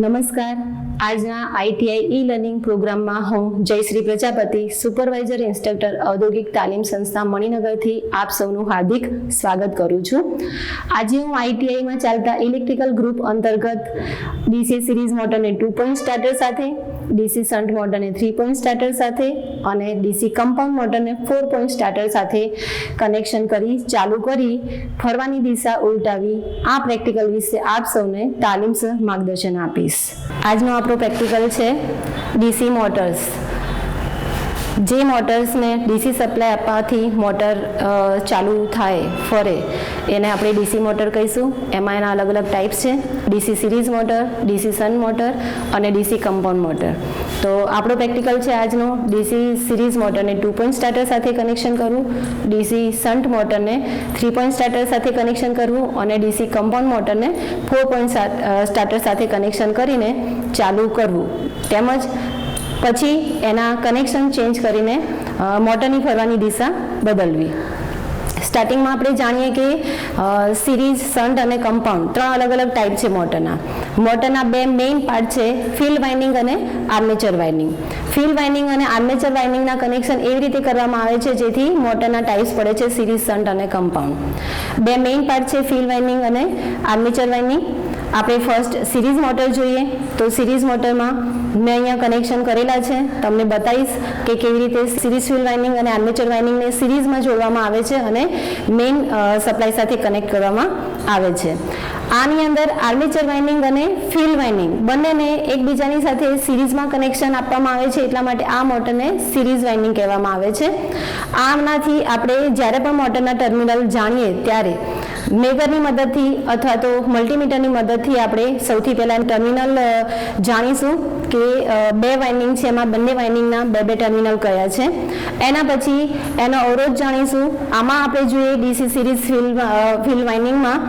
નમસ્કાર. આજના ITI e learning પ્રોગ્રામમાં હું જયશ્રી પ્રજાપતિ, સુપરવાઇઝર ઇન્સ્ટ્રક્ટર ઔદ્યોગિક તાલીમ સંસ્થા મણિનગરથી આપ સૌનું હાર્દિક સ્વાગત કરું છું. આજે હું આઈટીઆઈમાં ચાલતા ઇલેક્ટ્રિકલ ગ્રુપ અંતર્ગત ડીસી સિરીઝ મોટરને 2 પોઇન્ટ સ્ટાર્ટર સાથે, ડીસી શન્ટ મોટરને 3 પોઇન્ટ સ્ટાર્ટર સાથે અને ડીસી કમ્પાઉન્ડ મોટરને 4 પોઇન્ટ સ્ટાર્ટર સાથે કનેક્શન કરી ચાલુ કરી ફરવાની દિશા ઉલટાવી આ પ્રેક્ટિકલ વિશે આપ સૌને તાલીમસર માર્ગદર્શન આપીશ. આજનો આપણો પ્રેક્ટિકલ છે ડીસી મોટર્સ. જે મોટર્સને ડીસી સપ્લાય આપવાથી મોટર ચાલુ થાય ફરે એને આપણે ડીસી મોટર કહીશું. એમાં એના અલગ અલગ ટાઈપ્સ છે: DC series motor, DC shunt motor અને ડીસી કમ્પાઉન્ડ મોટર. તો આપણો પ્રેક્ટિકલ છે આજનો ડીસી સિરીઝ મોટરને 2 પોઇન્ટ સ્ટાર્ટર સાથે કનેક્શન કરવું, ડીસી શન્ટ મોટરને 3 પોઇન્ટ સ્ટાર્ટર સાથે કનેક્શન કરવું અને ડીસી કમ્પાઉન્ડ મોટરને 4 પોઇન્ટ સ્ટાર્ટર સાથે કનેક્શન કરીને ચાલુ કરવું. તેમજ પછી એના કનેક્શન ચેન્જ કરીને મોટરની ફરવાની દિશા બદલવી. સ્ટાર્ટિંગમાં આપણે જાણીએ કે સિરીઝ, શન્ટ અને કમ્પાઉન્ડ 3 અલગ અલગ ટાઈપ છે મોટરના. મોટરના 2 મેઇન પાર્ટ છે: ફિલ્ડ વાઇન્ડિંગ અને આર્મેચર વાઇન્ડિંગ. ફિલ્ડ વાઇન્ડિંગ અને આર્મેચર વાઇન્ડિંગના કનેક્શન એવી રીતે કરવામાં આવે છે જેથી મોટરના ટાઈપ્સ પડે છે સિરીઝ, શન્ટ અને કમ્પાઉન્ડ. 2 મેઇન પાર્ટ છે ફિલ્ડ વાઇન્ડિંગ અને આર્મેચર વાઇન્ડિંગ. આપણે ફર્સ્ટ સિરીઝ મોટર જોઈએ તો સિરીઝ મોટરમાં મેં અહીંયા કનેક્શન કરેલા છે. તમને બતાવીશ કે કેવી રીતે સિરીઝ ફિલ્ડ વાઇન્ડિંગ અને આર્મેચર વાઇન્ડિંગને સિરીઝમાં જોડવામાં આવે છે અને મેઇન સપ્લાય સાથે કનેક્ટ કરવામાં આવે છે. આની અંદર આર્મેચર વાઇન્ડિંગ અને ફિલ્ડ વાઇન્ડિંગ બંનેને એકબીજાની સાથે સિરીઝમાં કનેક્શન આપવામાં આવે છે, એટલા માટે આ મોટરને સિરીઝ વાઇન્ડિંગ કહેવામાં આવે છે. આનાથી આપણે જ્યારે પણ મોટરના ટર્મિનલ જાણીએ ત્યારે મેગરની મદદથી અથવા તો મલ્ટીમીટરની મદદથી આપણે સૌથી પહેલાં ટર્મિનલ જાણીશું કે 2 વાઇન્ડિંગ છે, એમાં બંને વાઇન્ડિંગના 2 ટર્મિનલ કયા છે. એના પછી એનો અવરોધ જાણીશું. આમાં આપણે જોઈએ ડીસી સિરીઝ ફિલ્ડ વાઇન્ડિંગમાં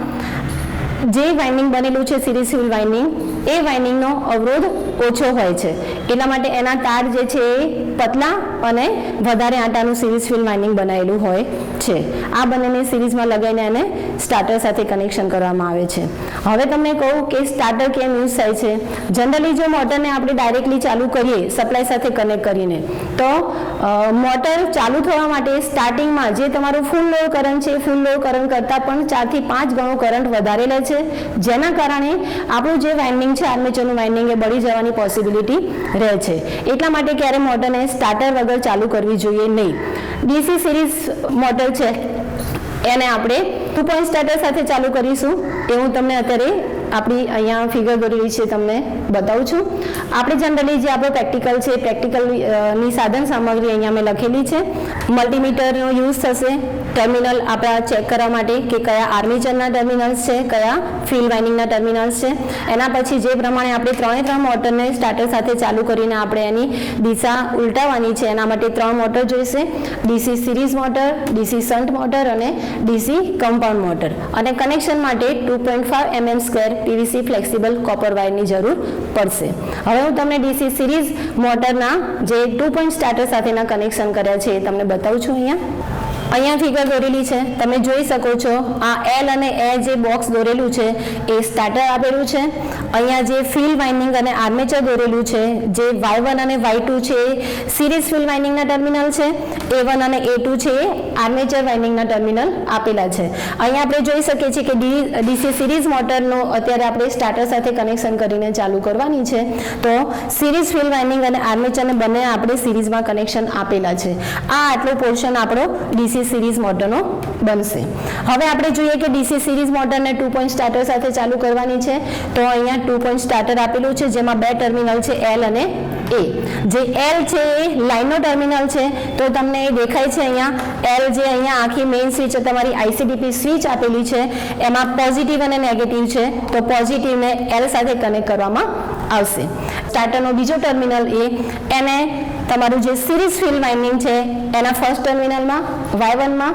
જે વાઇન્ડિંગ બનેલું છે સિરીઝ ફિલ્ડ વાઇન્ડિંગ, એ વાઇન્ડિંગનો અવરોધ ઓછો હોય છે, એટલા માટે એના તાર જે છે એ પતલા અને વધારે આટાનું સિરીઝ ફિલ્ડ વાઇન્ડિંગ બનાવેલું હોય છે. આ બંનેને સિરીઝમાં લગાવીને એને સ્ટાર્ટર સાથે કનેક્શન કરવામાં આવે છે. હવે તમને કહું કે સ્ટાર્ટર કેમ યુઝ થાય છે. જનરલી જો મોટરને આપણે ડાયરેક્ટલી ચાલુ કરીએ સપ્લાય સાથે કનેક્ટ કરીને તો મોટર ચાલુ થવા માટે સ્ટાર્ટિંગમાં જે તમારો ફૂલ લોડ કરંટ છે, ફૂલ લોડ કરંટ કરતાં પણ 4 થી 5 ગણો કરંટ વધારે લે છે, જેના કારણે આપણું જે વાઇન્ડિંગ છે આર્મેચરનું વાઇન્ડિંગ એ બળી જવાની પોસિબિલિટી રહે છે. એટલા માટે ક્યારે મોટરને સ્ટાર્ટર વગર ચાલુ કરવી જોઈએ નહીં. ડીસી સિરીઝ મોટર છે એને આપણે 2 પોઇન્ટ સ્ટાર્ટર સાથે ચાલુ કરીશું. એ હું તમને અત્યારે આપણી અહીંયા ફિગર દોરેલી છે તમને બતાવું છું. આપણે જનરલી જે આપણો પ્રેક્ટિકલ છે, પ્રેક્ટિકલની સાધન સામગ્રી અહીંયા મેં લખેલી છે. મલ્ટીમીટરનો યુઝ થશે ટર્મિનલ આપણા ચેક કરવા માટે કે કયા આર્મેચરના ટર્મિનલ્સ છે, કયા ફિલ્ડ વાઇન્ડિંગના ટર્મિનલ્સ છે. એના પછી જે પ્રમાણે આપણે 3 મોટરને સ્ટાર્ટર સાથે ચાલુ કરીને આપણે એની દિશા ઉલટાવવાની છે એના માટે 3 મોટર જોઈશે: DC series motor, DC shunt motor અને ડીસી કમ્પાઉન્ડ મોટર. અને કનેક્શન માટે 2.5 mm² પીવીસી ફ્લેક્સિબલ કોપર વાયરની જરૂર પડશે. હવે હું તમને ડીસી સિરીઝ મોટરના જે 2 પોઇન્ટ સ્ટાર્ટર સાથેના કનેક્શન કર્યા છે એ તમને બતાવું છું. અહીંયા ફિગર દોરેલી છે, તમે જોઈ શકો છો. આ એલ અને એ જે બોક્સ દોરેલું છે એ સ્ટાર્ટર આપેલું છે. અહીંયા જે ફિલ્ડ વાઇન્ડિંગ અને આર્મેચર દોરેલું છે, જે Y1 અને Y2 છે એ સિરીઝ ફિલ્ડ વાઇન્ડિંગના ટર્મિનલ છે, A1 અને A2 છે એ આર્મેચર વાઇન્ડિંગના ટર્મિનલ આપેલા છે. અહીંયા આપણે જોઈ શકીએ છીએ કે ડીસી સિરીઝ મોટરનો અત્યારે આપણે સ્ટાર્ટર સાથે કનેક્શન કરીને ચાલુ કરવાની છે. તો સિરીઝ ફિલ્ડ વાઇન્ડિંગ અને આર્મેચરને બંને આપણે સિરીઝમાં કનેક્શન આપેલા છે. આ આટલો પોર્શન આપણો ડીસી સિરીઝ મોટરનો બનશે. હવે આપણે જોઈએ કે ડીસી સિરીઝ મોટરને 2 પોઇન્ટ સ્ટાર્ટર સાથે ચાલુ કરવાની છે. તો અહીંયા 2 પોઇન્ટ સ્ટાર્ટર આપેલું છે જેમાં 2 ટર્મિનલ છે, L અને A. જે L છે એ લાઇનનો ટર્મિનલ છે, તો તમને એ દેખાય છે અહીંયા L જે અહીંયા આખી મેઇન સ્વિચ તમારી ICDP સ્વિચ આપેલી છે એમાં પોઝિટિવ અને નેગેટિવ છે, તો પોઝિટિવને L સાથે કનેક્ટ કરવામાં આવશે. સ્ટાર્ટરનો બીજો ટર્મિનલ એને તમારું જે સિરીઝ ફિલ્ડ વાઇન્ડિંગ છે એના ફર્સ્ટ ટર્મિનલમાં, Y1માં,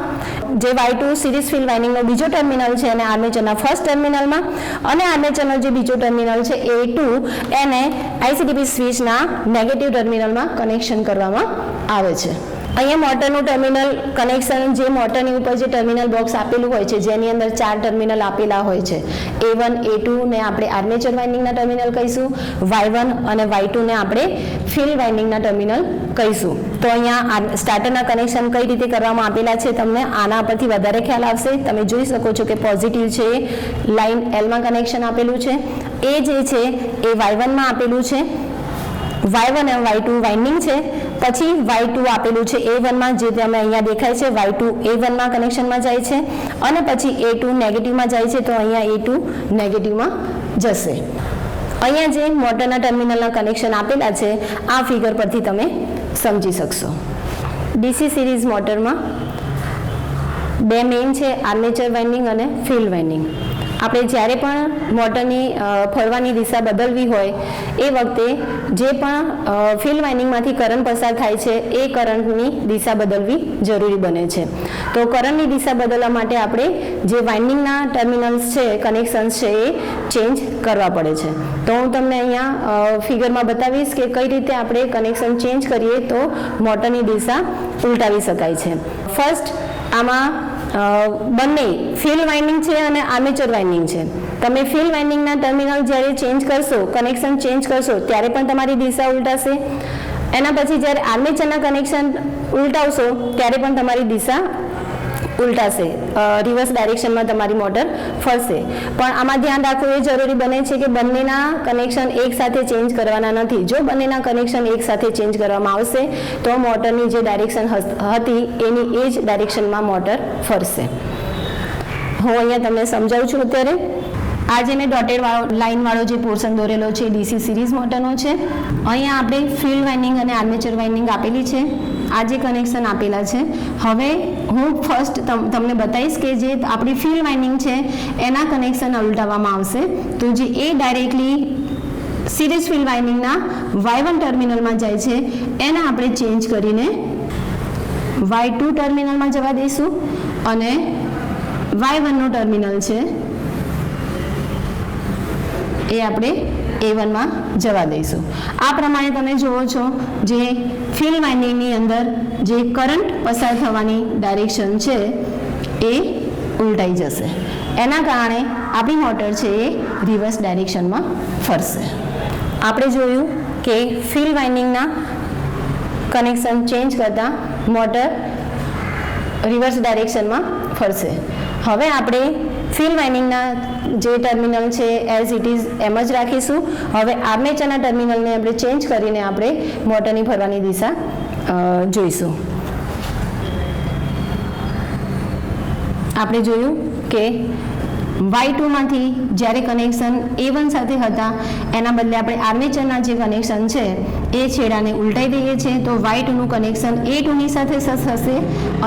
જે Y2 સિરીઝ ફિલ્ડ વાઇન્ડિંગનો બીજો ટર્મિનલ છે એને આર્મેચરના ફર્સ્ટ ટર્મિનલમાં, અને આર્મેચરનો જે બીજો ટર્મિનલ છે A2 એને ICDP સ્વિચના નેગેટિવ ટર્મિનલમાં કનેક્શન કરવામાં આવે છે. અહીંયા મોટરનું ટર્મિનલ કનેક્શન, જે મોટરની ઉપર જે ટર્મિનલ બોક્સ આપેલું હોય છે, જેની અંદર 4 ટર્મિનલ આપેલા હોય છે, A1 A2 ને આપણે આર્મેચર વાઇન્ડિંગના ટર્મિનલ કહીશું, Y1 અને Y2 ને આપણે ફિલ્ડ વાઇન્ડિંગના ટર્મિનલ કહીશું. તો અહીંયા સ્ટાર્ટરના કનેક્શન કઈ રીતે કરવામાં આપેલા છે તમને આના પરથી વધારે ખ્યાલ આવશે. તમે જોઈ શકો છો કે પોઝિટિવ છે લાઇન L માં કનેક્શન આપેલું છે, એ જે છે એ Y1 માં આપેલું છે, Y1 અને Y2 વાઇન્ડિંગ છે, પછી Y2 આપેલું છે A1 માં, જે તમે અહીંયા દેખાય છે Y2 A1 માં કનેક્શનમાં જાય છે, અને પછી A2 નેગેટિવમાં જાય છે, તો અહીંયા A2 નેગેટિવમાં જશે. અહીંયા જે મોટરના ટર્મિનલના કનેક્શન આપેલા છે આ ફિગર પરથી તમે સમજી શકશો. ડીસી સિરીઝ મોટરમાં બે મેઇન છે, આર્મેચર વાઇન્ડિંગ અને ફિલ્ડ વાઇન્ડિંગ. આપણે જ્યારે પણ મોટરની ફરવાની દિશા બદલવી હોય એ વખતે જે પણ ફિલ્ડ વાઇન્ડિંગમાંથી કરંટ પસાર થાય છે એ કરંટની દિશા બદલવી જરૂરી બને છે. તો કરંટની દિશા બદલવા માટે આપણે જે વાઇન્ડિંગના ટર્મિનલ્સ છે, કનેક્શન્સ છે, એ ચેન્જ કરવા પડે છે. તો હું તમને અહીંયા ફિગરમાં બતાવીશ કે કઈ રીતે આપણે કનેક્શન ચેન્જ કરીએ તો મોટરની દિશા ઉલટાવી શકાય છે. ફર્સ્ટ, આમાં બંને ફિલ્ડ વાઇન્ડિંગ છે અને આર્મેચર વાઇન્ડિંગ છે. તમે ફિલ્ડ વાઇન્ડિંગના ટર્મિનલ જ્યારે ચેન્જ કરશો, કનેક્શન ચેન્જ કરશો, ત્યારે પણ તમારી દિશા ઉલટાશે. એના પછી જ્યારે આર્મેચરના કનેક્શન ઉલટાવશો ત્યારે પણ તમારી દિશા ઉલટાશે, રિવર્સ ડાયરેક્શનમાં તમારી મોટર ફરશે. પણ આમાં ધ્યાન રાખવું એ જરૂરી બને છે કે બંનેના કનેક્શન એક સાથે ચેન્જ કરવાના નથી. જો બંનેના કનેક્શન એક સાથે ચેન્જ કરવામાં આવશે તો મોટરની જે ડાયરેક્શન હતી એની એ જ ડાયરેક્શનમાં મોટર ફરશે. હું અહીંયા તમને સમજાવું છું. અત્યારે આ જે મેં ડોટેડ લાઇન વાળો જે પોર્શન દોરેલો છે ડીસી સિરીઝ મોટરનો છે. અહીંયા આપણે ફિલ્ડ વાઇન્ડિંગ અને આર્મેચર વાઇન્ડિંગ આપેલી છે, આ જે કનેક્શન આપેલા છે. હવે હું ફર્સ્ટ તમને બતાવીશ કે જે આપણી ફિલ્ડ વાઇન્ડિંગ છે એના કનેક્શન ઉલટાવવામાં આવશે. તો જે એ ડાયરેક્ટલી સિરીઝ ફિલ્ડ વાઇન્ડિંગના Y1 ટર્મિનલમાં જાય છે એને આપણે ચેન્જ કરીને Y2 ટર્મિનલમાં જવા દઈશું, અને Y1 નું ટર્મિનલ છે એ આપણે A1 માં જવા દઈશું. આ પ્રમાણે તમે જુઓ છો જે ફિલ્ડ વાઇન્ડિંગની અંદર જે કરંટ પસાર થવાની ડાયરેક્શન છે એ ઉલટાઈ જશે. એના કારણે આપણી મોટર છે એ રિવર્સ ડાયરેક્શનમાં ફરશે. આપણે જોયું કે ફિલ્ડ વાઇન્ડિંગના કનેક્શન ચેન્જ કરતાં મોટર રિવર્સ ડાયરેક્શનમાં ફરશે. હવે આપણે ફિલ્ડ વાઇન્ડિંગના જે ટર્મિનલ છે એઝ ઇટ ઇઝ એમ જ રાખીશું. હવે આર્મેચરના ટર્મિનલને આપણે ચેન્જ કરીને આપણે મોટરની ફરવાની દિશા જોઈશું. આપણે જોયું કે Y2 માંથી જ્યારે કનેક્શન A1 સાથે હતા એના બદલે આપણે આર્મેચરના જે કનેક્શન છે એ છેડાને ઉલટાઈ દઈએ છીએ, તો Y2 નું કનેક્શન A2 ની સાથે થશે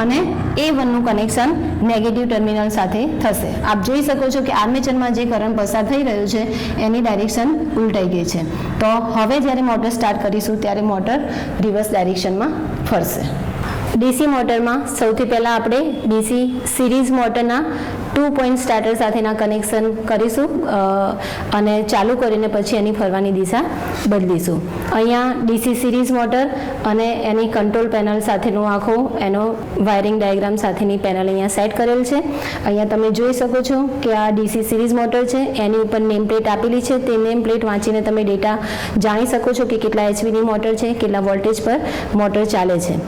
અને A1 નું કનેક્શન નેગેટિવ ટર્મિનલ સાથે થશે. આપ જોઈ શકો છો કે આર્મેચરમાં જે કરંટ પસાર થઈ રહ્યો છે એની ડાયરેક્શન ઉલટાઈ ગઈ છે. તો હવે જ્યારે મોટર સ્ટાર્ટ કરીશું ત્યારે મોટર રિવર્સ ડાયરેક્શનમાં ફરશે. ડીસી મોટરમાં સૌથી પહેલાં આપણે ડીસી સિરીઝ મોટરના 2 પોઈન્ટ સ્ટાર્ટર સાથેના કનેક્શન કરીશું અને ચાલુ કરીને પછી એની ફરવાની દિશા બદલીશું. અહીંયા ડીસી સિરીઝ મોટર અને એની કંટ્રોલ પેનલ સાથેનો આખો એનો વાયરિંગ ડાયાગ્રામ સાથેની પેનલ અહીંયા સેટ કરેલ છે. અહીંયા તમે જોઈ શકો છો કે આ ડીસી સિરીઝ મોટર છે, એની ઉપર નેમ પ્લેટ આપેલી છે. તે નેમ પ્લેટ વાંચીને તમે ડેટા જાણી શકો છો કે કેટલા એચવીની મોટર છે, કેટલા વોલ્ટેજ પર મોટર ચાલે છે.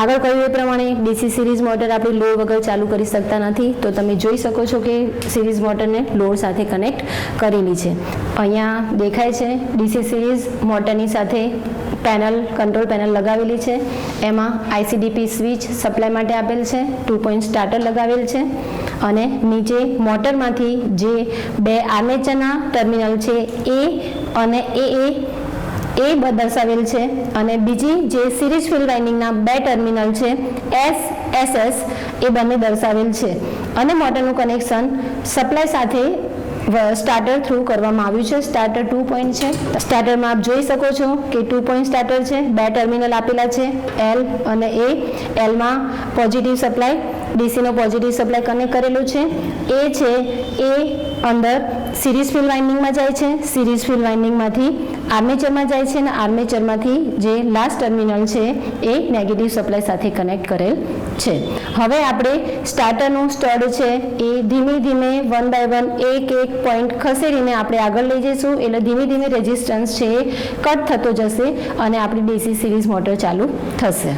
આગળ કહ્યું એ પ્રમાણે ડીસી સિરીઝ મોટર આપણે લોડ વગર ચાલુ કરી શકતા નથી, તો તમે જોઈ શકો છો કે સિરીઝ મોટરને લોડ સાથે કનેક્ટ કરેલી છે. અહીંયા દેખાય છે ડીસી સિરીઝ મોટરની સાથે પેનલ, કંટ્રોલ પેનલ લગાવેલી છે. એમાં ICDP સ્વિચ સપ્લાય માટે આપેલ છે, 2 પોઈન્ટ સ્ટાર્ટર લગાવેલ છે અને નીચે મોટરમાંથી જે બે આર્મેચરના ટર્મિનલ છે A અને એ દર્શાવેલ છે, અને બીજી જે સિરીઝ ફિલ્ડ વાઇન્ડિંગના બે ટર્મિનલ છે SS એ બંને દર્શાવેલ છે. અને મોટરનું કનેક્શન સપ્લાય સાથે સ્ટાર્ટર થ્રુ કરવામાં આવ્યું છે. સ્ટાર્ટર 2 પોઈન્ટ છે. સ્ટાર્ટરમાં આપ જોઈ શકો છો કે 2 પોઈન્ટ સ્ટાર્ટર છે, બે ટર્મિનલ આપેલા છે L અને A. Lમાં પોઝિટિવ સપ્લાય, ડીસીનો પોઝિટિવ સપ્લાય કનેક્ટ કરેલું છે. એ છે એ અંદર સિરીઝ ફિલ્ડ વાઇન્ડિંગમાં જાય છે, સિરીઝ ફિલ્ડ વાઇન્ડિંગમાંથી આર્મેચરમાં જાય છે અને આર્મેચરમાંથી જે લાસ્ટ ટર્મિનલ છે એ નેગેટિવ સપ્લાય સાથે કનેક્ટ કરેલ છે. હવે આપણે સ્ટાર્ટરનું સ્ટડ છે એ ધીમે ધીમે વન બાય વન એક પોઈન્ટ ખસેડીને આપણે આગળ લઈ જઈશું. એટલે ધીમે ધીમે રેઝિસ્ટન્સ છે એ કટ થતો જશે અને આપણી ડીસી સિરીઝ મોટર ચાલુ થશે.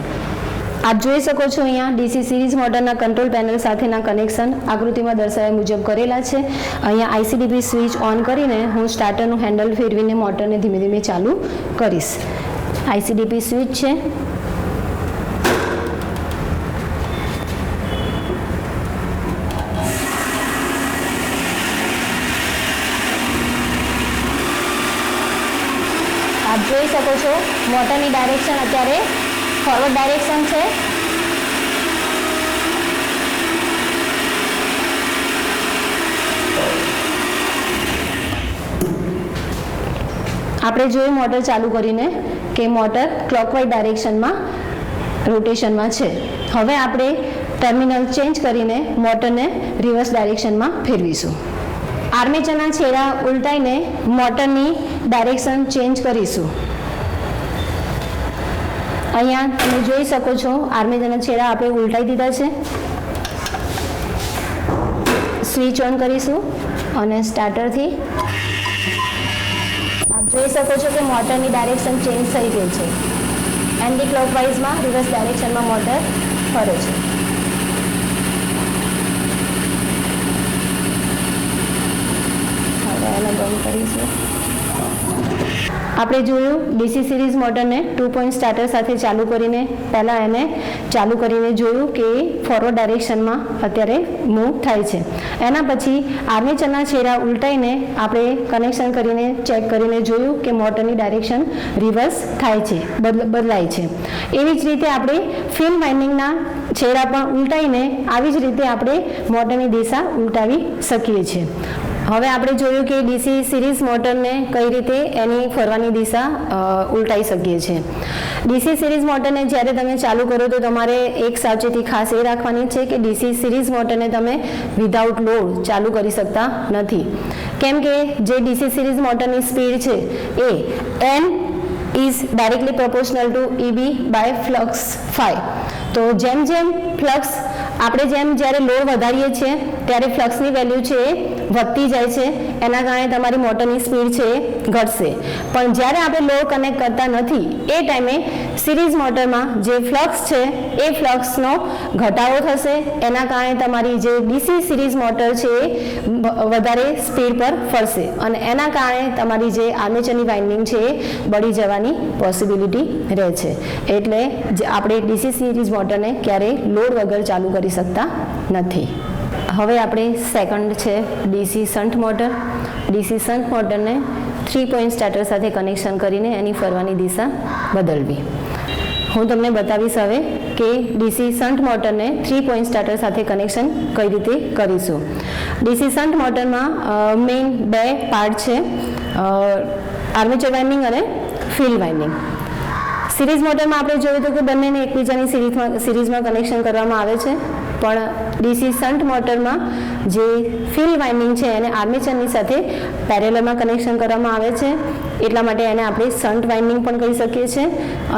આપ જોઈ શકો છો અહીંયા ડીસી સિરીઝ મોટરના કંટ્રોલ પેનલ સાથેના કનેક્શન આકૃતિમાં દર્શાવ્યા મુજબ કરેલા છે. અહીંયા આઈસીડીપી સ્વિચ ઓન કરીને હું સ્ટાર્ટરનું હેન્ડલ ફેરવીને મોટરને ધીમે ધીમે ચાલુ કરીશ. આઈસીડીપી સ્વિચ છે. આપ જોઈ શકો છો મોટરની ડાયરેક્શન અત્યારે ફોરવર્ડ ડાયરેક્શન છે. આપણે જોયું મોટર ચાલુ કરીને કે મોટર ક્લોકવાઇઝ ડાયરેક્શનમાં રોટેશનમાં છે. હવે આપણે ટર્મિનલ ચેન્જ કરીને મોટરને રિવર્સ ડાયરેક્શનમાં ફેરવીશું. આર્મેચરના છેડા ઉલટાઈને મોટરની ડાયરેક્શન ચેન્જ કરીશું. અહીંયા તમે જોઈ શકો છો આર્મેચરના છેડા આપણે ઉલટાઈ દીધા છે. સ્વિચ ઓન કરીશું અને સ્ટાર્ટરથી આપ જોઈ શકો છો કે મોટરની ડાયરેક્શન ચેન્જ થઈ ગઈ છે. એન્ટી ક્લોકવાઇઝમાં રિવર્સ ડાયરેક્શનમાં મોટર ફરે છે. હવે એને બંધ કરીશું. આપણે જોયું ડીસી સિરીઝ મોટરને 2 પોઈન્ટ સ્ટાર્ટર સાથે ચાલુ કરીને પહેલાં એને ચાલુ કરીને જોયું કે ફોરવર્ડ ડાયરેક્શનમાં અત્યારે મૂવ થાય છે. એના પછી આર્મેચરના છેડા ઉલટાઈને આપણે કનેક્શન કરીને ચેક કરીને જોયું કે મોટરની ડાયરેક્શન રિવર્સ થાય છે, બદલાય છે. એવી જ રીતે આપણે ફિલ્ડ વાઇન્ડિંગના છેડા પણ ઉલટાઈને આવી જ રીતે આપણે મોટરની દિશા ઉલટાવી શકીએ છીએ. હવે આપણે જોયું કે ડીસી સિરીઝ મોટરને કઈ રીતે એની ફરવાની દિશા ઉલટાઈ શકીએ છીએ. ડીસી સિરીઝ મોટરને જ્યારે તમે ચાલુ કરો તો તમારે એક સાવચેતી ખાસ એ રાખવાની છે કે ડીસી સિરીઝ મોટરને તમે વિધાઉટ લોડ ચાલુ કરી શકતા નથી. કેમ કે જે ડીસી સિરીઝ મોટરની સ્પીડ છે એ N is directly proportional to EB by flux phi. તો જેમ જેમ ફ્લક્સ આપણે જ્યારે લોડ વધારીએ છીએ ત્યારે ફ્લક્સની વેલ્યુ છે એ વધતી જાય છે. એના કારણે તમારી મોટરની સ્પીડ છે એ ઘટશે. પણ જ્યારે આપણે લોડ કનેક્ટ કરતા નથી એ ટાઈમે સિરીઝ મોટરમાં જે ફ્લક્સ છે એ ફ્લક્સનો ઘટાડો થશે. એના કારણે તમારી જે ડીસી સિરીઝ મોટર છે એ વધારે સ્પીડ પર ફરશે અને એના કારણે તમારી જે આર્મેચરની વાઇન્ડિંગ છે એ બળી જવાની પોસિબિલિટી રહે છે. એટલે આપણે ડીસી સિરીઝ મોટરને ક્યારેય લોડ વગર ચાલુ કરી શકતા નથી. હવે આપણે સેકન્ડ છે DC shunt motor. DC shunt મોટરને 3 પોઈન્ટ સ્ટાર્ટર સાથે કનેક્શન કરીને એની ફરવાની દિશા બદલવી. હું તમને બતાવીશ હવે કે ડીસી શન્ટ મોટરને 3 પોઈન્ટ સ્ટાર્ટર સાથે કનેક્શન કઈ રીતે કરીશું. ડીસી શન્ટ મોટરમાં મેઇન 2 પાર્ટ છે, આર્મેચર વાઇન્ડિંગ અને ફિલ્ડ વાઇન્ડિંગ. સિરીઝ મોટરમાં આપણે જોયું હતું કે બંનેને એકબીજાની સિરીઝમાં કનેક્શન કરવામાં આવે છે. પણ ડીસી શન્ટ મોટરમાં જે ફિલ્ડ વાઇન્ડિંગ છે એને આર્મેચરની સાથે પેરેલલમાં કનેક્શન કરવામાં આવે છે. એટલા માટે એને આપણે શન્ટ વાઇન્ડિંગ પણ કહી શકીએ છીએ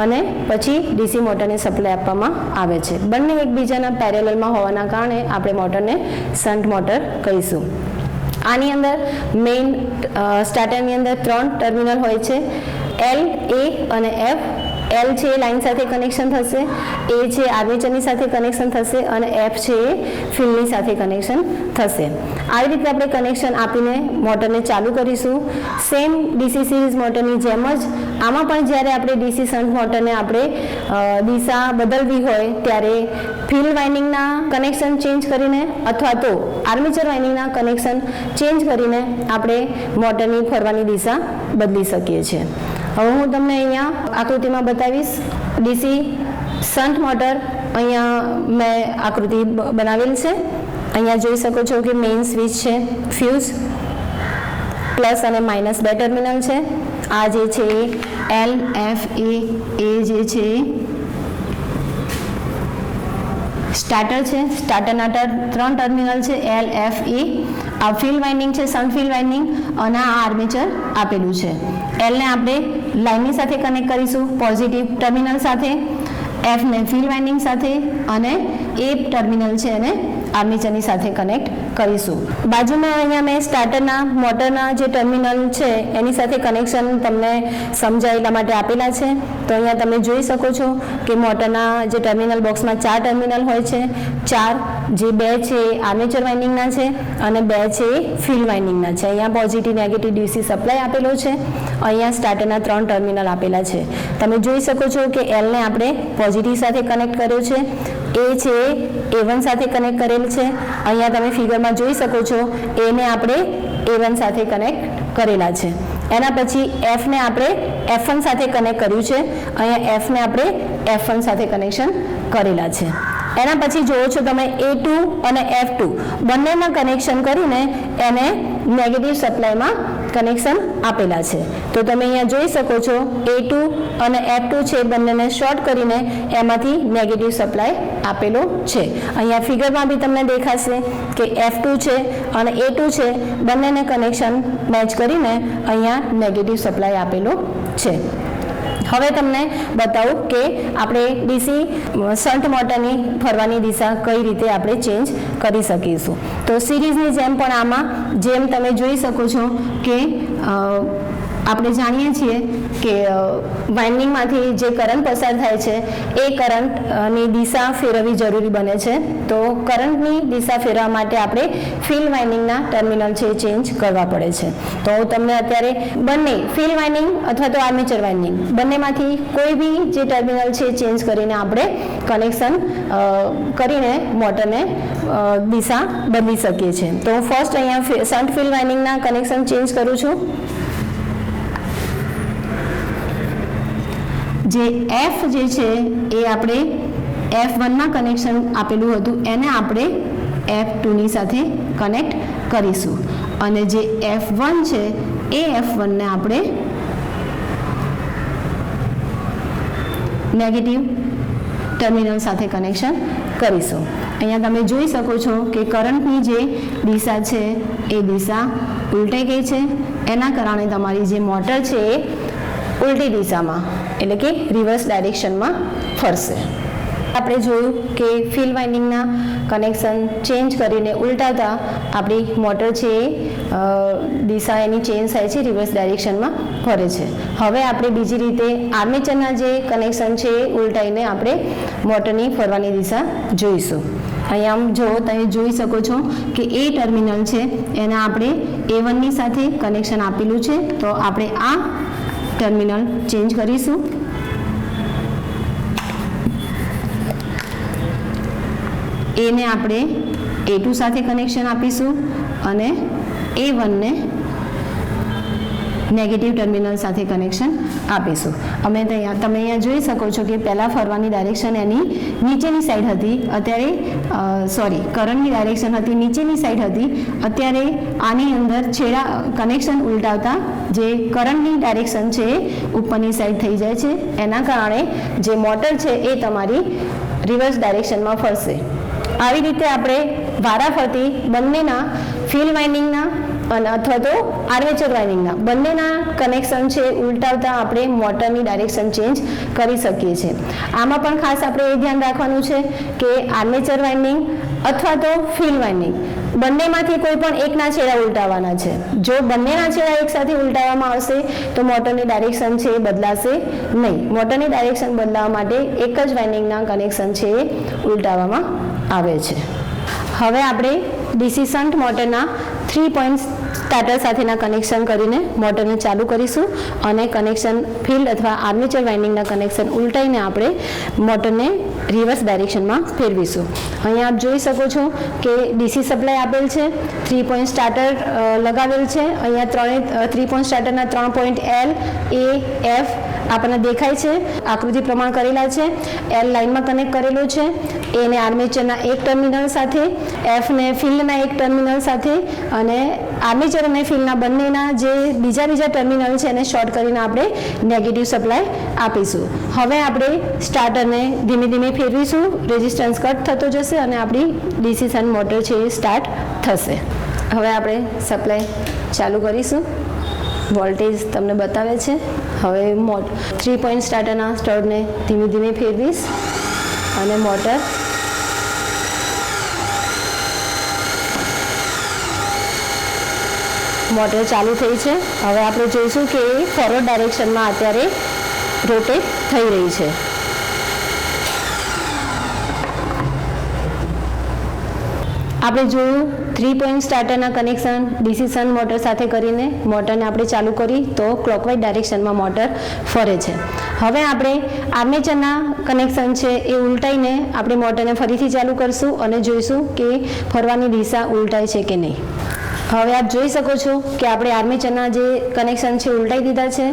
અને પછી ડીસી મોટરને સપ્લાય આપવામાં આવે છે. બંને એકબીજાના પેરેલલમાં હોવાના કારણે આપણે મોટરને શન્ટ મોટર કહીશું. આની અંદર મેઇન સ્ટાર્ટરની અંદર 3 ટર્મિનલ હોય છે, L, A અને F. L છે એ લાઇન સાથે કનેક્શન થશે, A છે આર્મેચરની સાથે કનેક્શન થશે અને F છે એ ફિલ્ડની સાથે કનેક્શન થશે. આવી રીતે આપણે કનેક્શન આપીને મોટરને ચાલુ કરીશું. સેમ ડીસી સિરીઝ મોટરની જેમ જ આમાં પણ જ્યારે આપણે ડીસી શન્ટ મોટરને આપણે દિશા બદલવી હોય ત્યારે ફિલ્ડ વાઇન્ડિંગના કનેક્શન ચેન્જ કરીને અથવા તો આર્મેચર વાઇન્ડિંગના કનેક્શન ચેન્જ કરીને આપણે મોટરની ફરવાની દિશા બદલી શકીએ છીએ. હવે હું તમને અહીંયા આકૃતિમાં બતાવીશ ડીસી શન્ટ મોટર. અહીંયા મેં આકૃતિ બનાવેલ છે. અહીંયા જોઈ શકો છો કે મેઇન સ્વિચ છે, ફ્યુઝ પ્લસ અને માઇનસ 2 ટર્મિનલ છે. આ જે છે L, F, A જે છે સ્ટાર્ટર છે, સ્ટાર્ટરના 3 ટર્મિનલ છે L, F, E. આ ફિલ્ડ વાઇન્ડિંગ છે, શન્ટ ફિલ્ડ વાઇન્ડિંગ, અને આ આર્મેચર આપેલું છે. L ને આપણે લાઇનની સાથે કનેક્ટ કરીશું પોઝિટિવ ટર્મિનલ સાથે, F ને ફિલ્ડ વાઇન્ડિંગ સાથે, અને એ ટર્મિનલ છે એને આર્મેચરની સાથે કનેક્ટ કરીશું. બાજુમાં અહીંયા મેં સ્ટાર્ટરના મોટરના જે ટર્મિનલ છે એની સાથે કનેક્શન તમને સમજાય એટલા માટે આપેલા છે. તો અહીંયા તમે જોઈ શકો છો કે મોટરના જે ટર્મિનલ બોક્સમાં 4 ટર્મિનલ હોય છે. 4 જે 2 છે એ આર્મેચર વાઇન્ડિંગના છે અને 2 છે એ ફિલ્ડ વાઇન્ડિંગના છે. અહીંયા પોઝિટિવ નેગેટિવ DC સપ્લાય આપેલો છે. અહીંયા સ્ટાર્ટરના 3 ટર્મિનલ આપેલા છે. તમે જોઈ શકો છો કે L ને આપણે પોઝિટિવ સાથે કનેક્ટ કર્યો છે, એ છે A1 સાથે કનેક્ટ કરેલ છે. અહીંયા તમે ફિગરમાં જોઈ શકો છો A ને આપણે A1 સાથે કનેક્ટ કરેલા છે. એના પછી F ને આપણે F1 સાથે કનેક્ટ કર્યું છે. અહીંયા F ને આપણે F1 સાથે કનેક્શન કરેલા છે. એના પછી જોવો છો તમે A2 અને F2 બંનેમાં કનેક્શન કરીને એને નેગેટિવ સપ્લાયમાં કનેક્શન આપેલા છે. તો તમે અહીંયા જોઈ શકો છો A2 અને F2 છે બંનેને શોર્ટ કરીને એમાંથી નેગેટિવ સપ્લાય આપેલો છે. અહીંયા ફિગરમાં બી તમને દેખાશે કે F2 છે અને A2 છે બંનેને કનેક્શન મેચ કરીને અહીંયા નેગેટિવ સપ્લાય આપેલો છે. હવે તમને બતાવું કે આપણે DC શન્ટ મોટરની ફરવાની દિશા કઈ રીતે આપણે ચેન્જ કરી શકીશું. તો સિરીઝની જેમ પણ આમાં જેમ તમે જોઈ શકો છો કે આપણે જાણીએ છીએ કે વાઇન્ડિંગમાંથી જે કરંટ પસાર થાય છે એ કરંટની દિશા ફેરવવી જરૂરી બને છે. તો કરંટની દિશા ફેરવવા માટે આપણે ફિલ્ડ વાઇન્ડિંગના ટર્મિનલ છે એ ચેન્જ કરવા પડે છે. તો હું તમને અત્યારે બંને ફિલ્ડ વાઇન્ડિંગ અથવા તો આર્મેચર વાઇન્ડિંગ બંનેમાંથી કોઈ બી જે ટર્મિનલ છે એ ચેન્જ કરીને આપણે કનેક્શન કરીને મોટરને દિશા બદલી શકીએ છીએ. તો હું ફર્સ્ટ અહીંયા શન્ટ ફિલ્ડ વાઇન્ડિંગના કનેક્શન ચેન્જ કરું છું. જે F જે છે એ આપણે F1માં કનેક્શન આપેલું હતું એને આપણે F2ની સાથે કનેક્ટ કરીશું અને જે F1 છે એ F1ને આપણે નેગેટિવ ટર્મિનલ સાથે કનેક્શન કરીશું. અહીંયા તમે જોઈ શકો છો કે કરંટની જે દિશા છે એ દિશા ઉલટાઈ ગઈ છે. એના કારણે તમારી જે મોટર છે એ ઉલટી દિશામાં એટલે કે રિવર્સ ડાયરેક્શનમાં ફરશે. આપણે જોયું કે ફિલ્ડ વાઇન્ડિંગના કનેક્શન ચેન્જ કરીને ઉલટાતા આપણી મોટર છે એ દિશા એની ચેન્જ થાય છે, રિવર્સ ડાયરેક્શનમાં ફરે છે. હવે આપણે બીજી રીતે આર્મેચરના જે કનેક્શન છે એ ઉલટાઈને આપણે મોટરની ફરવાની દિશા જોઈશું. અહીંયા આમ જો તમે જોઈ શકો છો કે એ ટર્મિનલ છે એને આપણે A1ની સાથે કનેક્શન આપેલું છે. તો આપણે આ ટર્મિનલ ચેન્જ કરીશું. A ને આપણે A2 સાથે કનેક્શન આપીશું અને A1ને નેગેટિવ ટર્મિનલ સાથે કનેક્શન આપીશું. તમે અહીંયા જોઈ શકો છો કે પહેલાં ફરવાની ડાયરેક્શન એની નીચેની સાઈડ હતી, અત્યારે કરંટની ડાયરેક્શન હતી નીચેની સાઈડ હતી. અત્યારે આની અંદર છેડા કનેક્શન ઉલટાવતા જે કરંટની ડાયરેક્શન છે એ ઉપરની સાઈડ થઈ જાય છે. એના કારણે જે મોટર છે એ તમારી રિવર્સ ડાયરેક્શનમાં ફરશે. આવી રીતે આપણે વારાફરતી બંનેના ફિલ્ડ વાઇન્ડિંગના અને અથવા તો આર્મેચર વાઇન્ડિંગના બંનેના કનેક્શન છે ઉલટાવતા આપણે મોટરની ડાયરેક્શન ચેન્જ કરી શકીએ છીએ. આમાં પણ ખાસ આપણે એ ધ્યાન રાખવાનું છે કે આર્મેચર વાઇન્ડિંગ અથવા તો ફિલ્ડ વાઇન્ડિંગ બંનેમાંથી કોઈ પણ એકના છેડા ઉલટાવવાના છે. જો બંનેના છેડા એકસાથે ઉલટાવવામાં આવશે તો મોટરની ડાયરેક્શન છે એ બદલાશે નહીં. મોટરની ડાયરેક્શન બદલાવવા માટે એક જ વાઇન્ડિંગના કનેક્શન છે એ ઉલટાવવામાં આવે છે. હવે આપણે DC શન્ટ મોટરના 3 પોઈન્ટ સ્ટાર્ટર સાથેના કનેક્શન કરીને મોટરને ચાલુ કરીશું અને કનેક્શન ફિલ્ડ અથવા આર્મેચર વાઇન્ડિંગના કનેક્શન ઉલટાઈને આપણે મોટરને રિવર્સ ડાયરેક્શનમાં ફેરવીશું. અહીંયા આપ જોઈ શકો છો કે DC સપ્લાય આપેલ છે, 3 પોઈન્ટ સ્ટાર્ટર લગાવેલ છે. અહીંયા 3 પોઈન્ટ સ્ટાર્ટરના 3 પોઈન્ટ L, A, F આપણને દેખાય છે, આકૃતિ પ્રમાણ કરેલા છે. એલ લાઇનમાં કનેક્ટ કરેલું છે, એને આર્મેચરના એક ટર્મિનલ સાથે, એફને ફિલ્ડના એક ટર્મિનલ સાથે અને આર્મેચર અને ફિલ્ડના બંનેના જે બીજા ટર્મિનલ છે એને શોર્ટ કરીને આપણે નેગેટિવ સપ્લાય આપીશું. હવે આપણે સ્ટાર્ટરને ધીમે ધીમે ફેરવીશું, રેઝિસ્ટન્સ કટ થતો જશે અને આપણી ડીસી શન્ટ મોટર છે એ સ્ટાર્ટ થશે. હવે આપણે સપ્લાય ચાલુ કરીશું. વોલ્ટેજ તમને બતાવે છે. હવે 3 પોઈન્ટ સ્ટાર્ટરના સ્ટડને ધીમે ધીમે ફેરવીશ અને મોટર ચાલુ થઈ છે. હવે આપણે જોઈશું કે ફોરવર્ડ ડાયરેક્શનમાં અત્યારે રોટેટ થઈ રહી છે. આપણે જોયું 3 પોઈન્ટ સ્ટાર્ટરના કનેક્શન ડીસી શન્ટ મોટર સાથે કરીને મોટરને આપણે ચાલુ કરી તો ક્લોકવાઇઝ ડાયરેક્શનમાં મોટર ફરે છે. હવે આપણે આર્મેચરના કનેક્શન છે એ ઉલટાઈને આપણે મોટરને ફરીથી ચાલુ કરશું અને જોઈશું કે ફરવાની દિશા ઉલટાય છે કે નહીં. હવે આપ જોઈ શકો છો કે આપણે આર્મેચરના જે કનેક્શન છે ઉલટાઈ દીધા છે.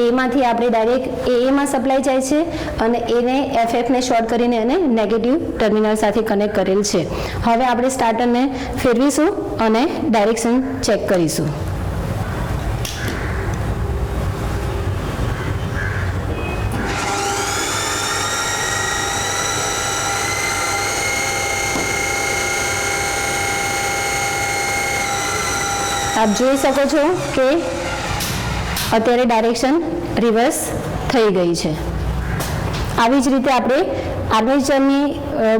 એમાંથી આપણે ડાયરેક્ટ એમાં સપ્લાય જાય છે અને એને એફએફને શોર્ટ કરીને એને નેગેટિવ ટર્મિનલ સાથે કનેક્ટ કરેલ છે. હવે આપણે સ્ટાર્ટરને ફેરવીશું અને ડાયરેક્શન ચેક કરીશું. આપ જોઈ શકો છો કે અત્યારે ડાયરેક્શન રિવર્સ થઈ ગઈ છે. આવી જ રીતે આપણે આર્મેચરની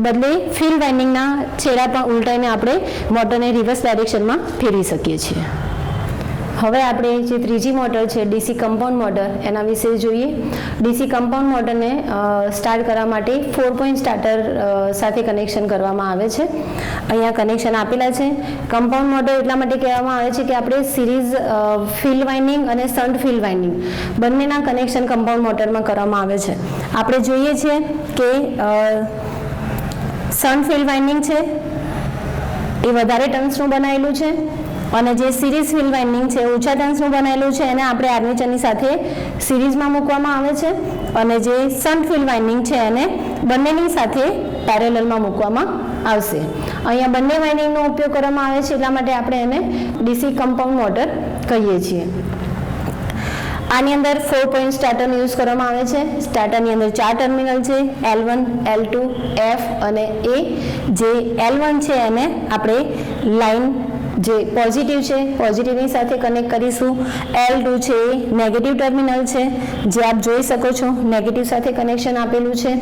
બદલે ફિલ્ડ વાઇન્ડિંગના છેડા પણ ઉલટાઈને આપણે મોટરને રિવર્સ ડાયરેક્શનમાં ફેરવી શકીએ છીએ. હવે આપણે જે ત્રીજી મોટર છે ડીસી કમ્પાઉન્ડ મોટર એના વિશે જોઈએ. ડીસી કમ્પાઉન્ડ મોટરને સ્ટાર્ટ કરવા માટે 4 પોઈન્ટ સ્ટાર્ટર સાથે કનેક્શન કરવામાં આવે છે. અહીંયા કનેક્શન આપેલા છે. કમ્પાઉન્ડ મોટર એટલા માટે કહેવામાં આવે છે કે આપણે સિરીઝ ફિલ્ડ વાઇન્ડિંગ અને શન્ટ ફિલ્ડ વાઇન્ડિંગ બંનેના કનેક્શન કમ્પાઉન્ડ મોટરમાં કરવામાં આવે છે. આપણે જોઈએ છીએ કે શન્ટ ફિલ્ડ વાઇન્ડિંગ છે એ વધારે ટર્ન્સનું બનાવેલું છે અને જે સિરીઝ ફિલ્ડ વાઇન્ડિંગ છે ઓછા ટર્ન્સનું બનાવેલું છે એને આપણે આર્મેચરની સાથે સિરીઝમાં મૂકવામાં આવે છે અને જે શન્ટ ફિલ્ડ વાઇન્ડિંગ છે એને બંનેની સાથે પેરેલલમાં મૂકવામાં આવશે. અહીંયા બંને વાઇન્ડિંગનો ઉપયોગ કરવામાં આવે છે એટલા માટે આપણે એને ડીસી કમ્પાઉન્ડ મોટર કહીએ છીએ. આની અંદર 4 પોઈન્ટ સ્ટાર્ટરનો યુઝ કરવામાં આવે છે. સ્ટાર્ટરની અંદર 4 ટર્મિનલ છે, L1, L2, F અને A. જે L1 છે એને આપણે લાઇન જે પોઝિટિવ છે પોઝિટિવની સાથે કનેક્ટ કરીશું. L2 છે એ નેગેટિવ ટર્મિનલ છે જે આપ જોઈ શકો છો નેગેટિવ સાથે કનેક્શન આપેલું છે.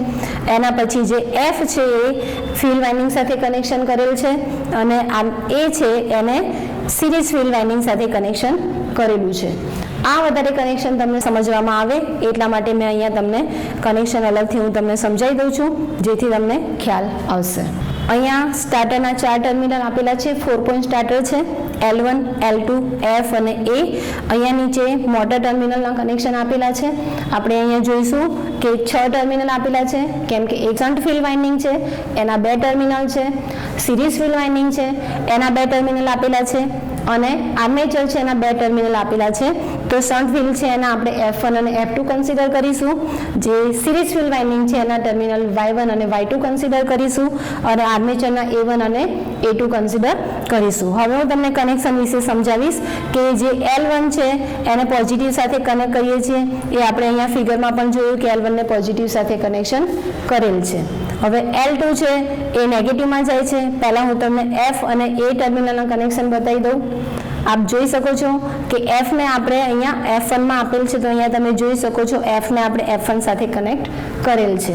એના પછી જે F છે એ ફિલ્ડ વાઇન્ડિંગ સાથે કનેક્શન કરેલ છે અને આ A છે એને સિરીઝ ફિલ્ડ વાઇન્ડિંગ સાથે કનેક્શન કરેલું છે. આ વધારે કનેક્શન તમને સમજવામાં આવે એટલા માટે મેં અહીંયા તમને કનેક્શન અલગથી હું તમને સમજાવી દઉં છું જેથી તમને ખ્યાલ આવશે. અહીંયા સ્ટાર્ટરના 4 ટર્મિનલ આપેલા છે. 4 પોઈન્ટ સ્ટાર્ટર છે, L1, L2, F અને A. અહીંયા નીચે મોટર ટર્મિનલના કનેક્શન આપેલા છે. આપણે અહીંયા જોઈશું કે 6 ટર્મિનલ આપેલા છે કેમ કે એક શન્ટ ફિલ્ડ વાઇન્ડિંગ છે એના 2 ટર્મિનલ છે, સિરીઝ ફિલ્ડ વાઇન્ડિંગ છે એના 2 ટર્મિનલ આપેલા છે અને આર્મેચર છે એના 2 ટર્મિનલ આપેલા છે. તો શન્ટ ફિલ્ડ છે એના આપણે F1 અને F2 કન્સિડર કરીશું. જે સિરીઝ ફિલ્ડ વાઇન્ડિંગ છે એના ટર્મિનલ Y1 અને Y2 કન્સિડર કરીશું અને આર્મેચરના A1 અને A2 કન્સિડર કરીશું. હવે હું તમને કનેક્શન વિશે સમજાવીશ કે જે L1 છે એને પોઝિટિવ સાથે કનેક્ટ કરીએ છીએ એ આપણે અહીંયા ફિગરમાં પણ જોયું કે L1 ને પોઝિટિવ સાથે કનેક્શન કરેલ છે. હવે L2 છે એ નેગેટિવમાં જાય છે. પહેલાં હું તમને F અને A ટર્મિનલના કનેક્શન બતાવી દઉં. આપ જોઈ શકો છો કે F ને આપણે અહીંયા F1માં આપેલ છે તો અહીંયા તમે જોઈ શકો છો F ને આપણે F1 સાથે કનેક્ટ કરેલ છે.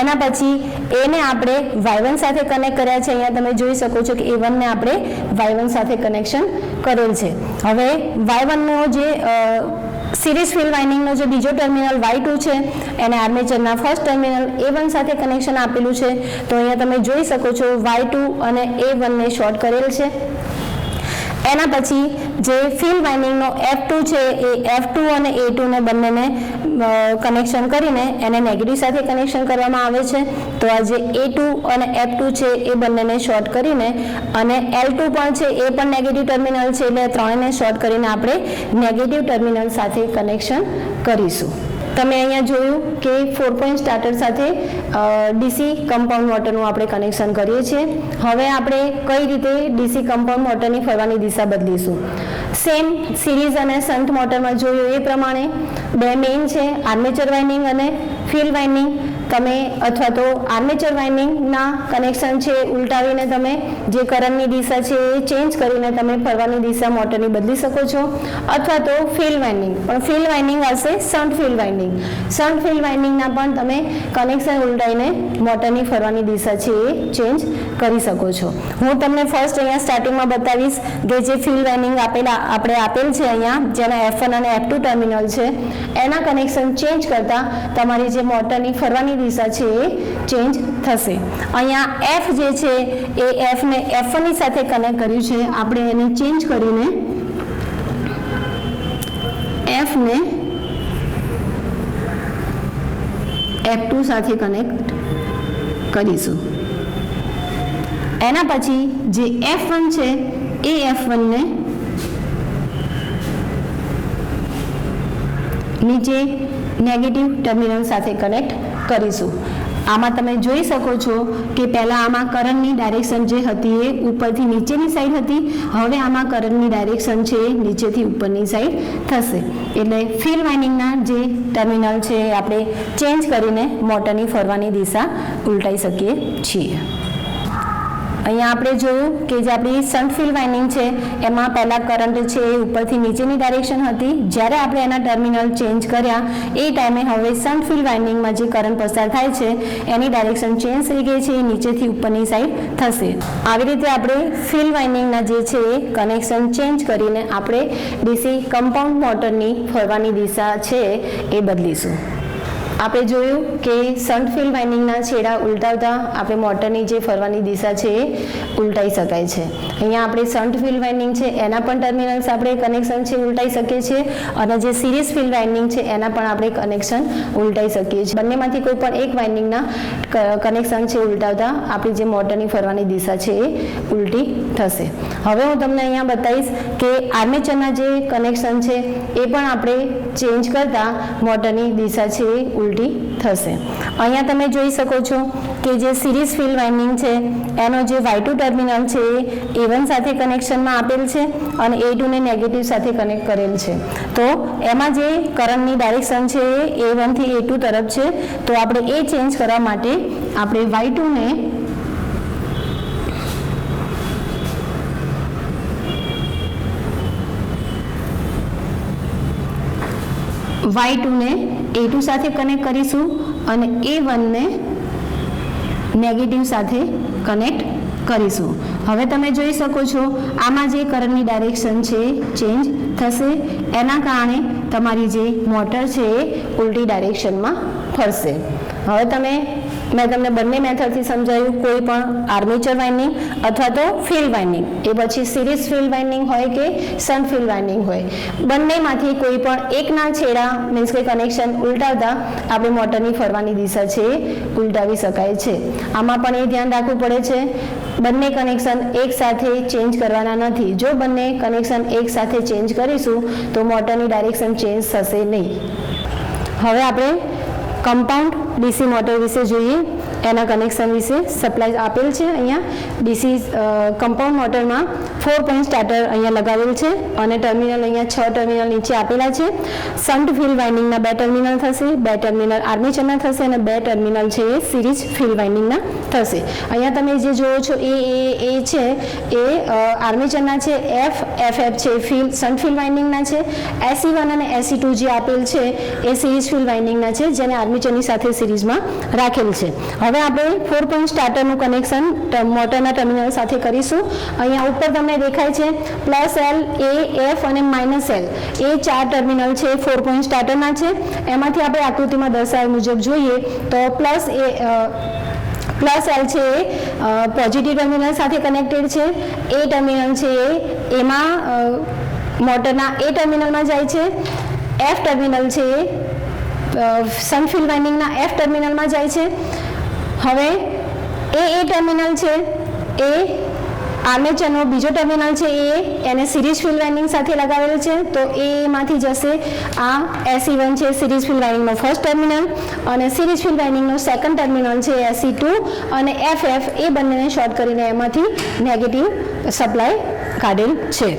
એના પછી A ને આપણે Y1 સાથે કનેક્ટ કર્યા છે. અહીંયા તમે જોઈ શકો છો કે A1 ને આપણે Y1 સાથે કનેક્શન કરેલ છે. હવે Y1 નો જે સિરીઝ ફિલ્ડ વાઇન્ડિંગનો જે બીજો ટર્મિનલ Y2 છે એને આર્મેચરના ફર્સ્ટ ટર્મિનલ A1 સાથે કનેક્શન આપેલું છે. તો અહીંયા તમે જોઈ શકો છો Y2 અને A1 ને શોર્ટ કરેલ છે. એના પછી જે ફિલ્ડ વાઇન્ડિંગનો F2 છે એ F2 અને A2 ને બંનેને કનેક્શન કરીને એને નેગેટિવ સાથે કનેક્શન કરવામાં આવે છે. તો આ જે A2 અને F2 છે એ બંનેને શોર્ટ કરીને અને L2 પણ છે એ પણ નેગેટિવ ટર્મિનલ છે એટલે ત્રણેયને શોર્ટ કરીને આપણે નેગેટિવ ટર્મિનલ સાથે કનેક્શન કરીશું. તમે અહીંયા જોયું કે 4 પોઈન્ટ સ્ટાર્ટર સાથે ડીસી કમ્પાઉન્ડ મોટરનું આપણે કનેક્શન કરીએ છીએ. હવે આપણે કઈ રીતે ડીસી કમ્પાઉન્ડ મોટરની ફરવાની દિશા બદલીશું. સેમ સિરીઝ અને શન્ટ મોટરમાં જોયું એ પ્રમાણે બે મેઇન છે, આર્મેચર વાઇન્ડિંગ અને ફિલ્ડ વાઇન્ડિંગ. તમે અથવા તો આર્મેચર વાઇન્ડિંગના કનેક્શન છે ઉલટાવીને તમે જે કરંટની દિશા છે એ ચેન્જ કરીને તમે ફરવાની દિશા મોટરની બદલી શકો છો, અથવા તો ફિલ્ડ વાઇન્ડિંગ, પણ ફિલ્ડ વાઇન્ડિંગ હશે shunt field winding. Shunt field વાઇન્ડિંગના પણ તમે કનેક્શન ઉલટાવીને મોટરની ફરવાની દિશા છે એ ચેન્જ કરી શકો છો. હું તમને ફર્સ્ટ અહીંયા સ્ટાર્ટિંગમાં બતાવીશ કે જે ફિલ્ડ વાઇન્ડિંગ આપણે આપેલ છે અહીંયા, જેના F1 અને F2 ટર્મિનલ છે, એના કનેક્શન ચેન્જ કરતા તમારી જે મોટરની ફરવાની દિશા છે એ ચેન્જ થશે. અહીંયા F જે છે એ F ને F1 ની સાથે કનેક્ટ કર્યું છે, આપણે એને ચેન્જ કરીને F ને F2 સાથે કનેક્ટ કરીશું. એના પછી જે F1 છે એ F1 ને નીચે નેગેટિવ ટર્મિનલ સાથે કનેક્ટ કરીશું. આમાં તમે જોઈ શકો છો કે પહેલા આમાં કરંટની ડાયરેક્શન જે હતી એ ઉપરથી નીચેની સાઈડ હતી, હવે આમાં કરંટની ડાયરેક્શન છે એ નીચેથી ઉપરની સાઈડ થશે. એટલે ફિલ્ડ વાઇન્ડિંગના જે ટર્મિનલ છે એ આપણે ચેન્જ કરીને મોટરની ફરવાની દિશા ઉલટાઈ શકીએ છીએ. અહીંયા આપણે જોયું કે જે આપણી શન્ટ ફિલ્ડ વાઇન્ડિંગ છે એમાં પહેલા કરંટ છે એ ઉપરથી નીચેની ડાયરેક્શન હતી, જ્યારે આપણે એના ટર્મિનલ ચેન્જ કર્યા એ ટાઈમે હવે શન્ટ ફિલ્ડ વાઇન્ડિંગમાં જે કરંટ પસાર થાય છે એની ડાયરેક્શન ચેન્જ થઈ ગઈ છે, એ નીચેથી ઉપરની સાઈડ થશે. આવી રીતે આપણે ફિલ્ડ વાઇન્ડિંગના જે છે એ કનેક્શન ચેન્જ કરીને આપણે ડીસી કમ્પાઉન્ડ મોટરની ફરવાની દિશા છે એ બદલીશું. આપણે જોયું કે શન્ટ ફિલ્ડ વાઇન્ડિંગના છેડા ઉલટાવતા આપણે મોટરની જે ફરવાની દિશા છે એ ઉલટાઈ શકાય છે. અહીંયા આપણે શન્ટ ફિલ્ડ વાઇન્ડિંગ છે એના પણ ટર્મિનલ્સ આપણે કનેક્શન છે ઉલટાઈ શકીએ છીએ, અને જે સિરીઝ ફિલ્ડ વાઇન્ડિંગ છે એના પણ આપણે કનેક્શન ઉલટાઈ શકીએ છીએ. બંનેમાંથી કોઈ પણ એક વાઇન્ડિંગના કનેક્શન છે ઉલટાવતા આપણી જે મોટરની ફરવાની દિશા છે એ ઉલટી થશે. હવે હું તમને અહીંયા બતાવીશ કે આર્મેચરના જે કનેક્શન છે એ પણ આપણે ચેન્જ કરતા મોટરની દિશા છે એ ઉલટી થશે. અહીંયા તમે જોઈ શકો છો કે જે સિરીઝ ફિલ્ડ વાઇન્ડિંગ છે એનો જે Y2 ટર્મિનલ છે એ A1 સાથે કનેક્શનમાં આપેલ છે અને A2 ને નેગેટિવ સાથે કનેક્ટ કરેલ છે. તો એમાં જે કરંટની ડાયરેક્શન છે એ A1 થી A2 તરફ છે, તો આપણે એ ચેન્જ કરવા માટે આપણે Y2 ને A2 સાથે કનેક્ટ કરીશું અને A1 ને નેગેટિવ સાથે કનેક્ટ કરીશું. હવે તમે જોઈ શકો છો આમાં જે કરંટની ડાયરેક્શન છે ચેન્જ થશે, એના કારણે તમારી જે મોટર છે એ ઉલટી ડાયરેક્શનમાં ફરશે. હવે મેં તમને બંને મેથડથી સમજાવ્યું, કોઈ પણ આર્મેચર વાઇન્ડિંગ અથવા તો ફિલ્ડ વાઇન્ડિંગ, એ પછી સિરીઝ ફિલ્ડ વાઇન્ડિંગ હોય કે શન્ટ ફિલ્ડ વાઇન્ડિંગ હોય, બંનેમાંથી કોઈ પણ એકના છેડા મીન્સ કે કનેક્શન ઉલટાવતા આપણે મોટરની ફરવાની દિશા છે એ ઉલટાવી શકાય છે. આમાં પણ એ ધ્યાન રાખવું પડે છે, બંને કનેક્શન એક સાથે ચેન્જ કરવાના નથી. જો બંને કનેક્શન એક સાથે ચેન્જ કરીશું તો મોટરની ડાયરેક્શન ચેન્જ થશે નહીં. હવે આપણે કમ્પાઉન્ડ ડીસી મોટર વિશે જોઈએ, એના કનેક્શન વિશે સપ્લાય આપેલ છે. અહીંયા ડીસી કમ્પાઉન્ડ મોટરમાં 4 પોઈન્ટ સ્ટાર્ટર અહીંયા લગાવેલ છે અને ટર્મિનલ અહીંયા 6 ટર્મિનલ નીચે આપેલા છે. શન્ટ ફિલ્ડ વાઇન્ડિંગના 2 ટર્મિનલ થશે, 2 ટર્મિનલ આર્મેચરના થશે અને 2 ટર્મિનલ છે એ સિરીઝ ફિલ્ડ વાઇન્ડિંગના થશે. અહીંયા તમે જે જોવો છો એ છે એ આર્મેચરના છે, FF છે શન્ટ ફિલ્ડ વાઇન્ડિંગના છે, SE1 અને SE2 જે આપેલ છે એ સિરીઝ ફિલ્ડ વાઇન્ડિંગના છે, જેને આર્મેચરની સાથે સિરીઝમાં રાખેલ છે. હવે આપણે 4 પોઈન્ટ સ્ટાર્ટરનું કનેક્શન મોટરના ટર્મિનલ સાથે કરીશું. અહીંયા ઉપર તમને દેખાય છે +L, A, F અને -L એ 4 ટર્મિનલ છે 4 પોઈન્ટ સ્ટાર્ટરના છે. એમાંથી આપણે આકૃતિમાં દર્શાવ્યા મુજબ જોઈએ તો +L છે એ પોઝિટિવ ટર્મિનલ સાથે કનેક્ટેડ છે, એ ટર્મિનલ છે એમાં મોટરના એ ટર્મિનલમાં જાય છે, F ટર્મિનલ છે એ શન્ટ ફિલ્ડ વાઇન્ડિંગના F ટર્મિનલમાં જાય છે. હવે એ ટર્મિનલ છે એ આર્મેચરનો બીજો ટર્મિનલ છે એને સિરીઝ ફિલ્ડ વાઇન્ડિંગ સાથે લગાવેલું છે, તો એમાંથી જશે આ SE1 છે સિરીઝ ફિલ્ડ વાઇન્ડિંગનો ફર્સ્ટ ટર્મિનલ, અને સિરીઝ ફિલ્ડ વાઇન્ડિંગનો સેકન્ડ ટર્મિનલ છે SE2 અને FF, એ બંનેને શોર્ટ કરીને એમાંથી નેગેટિવ સપ્લાય કાઢેલ છે.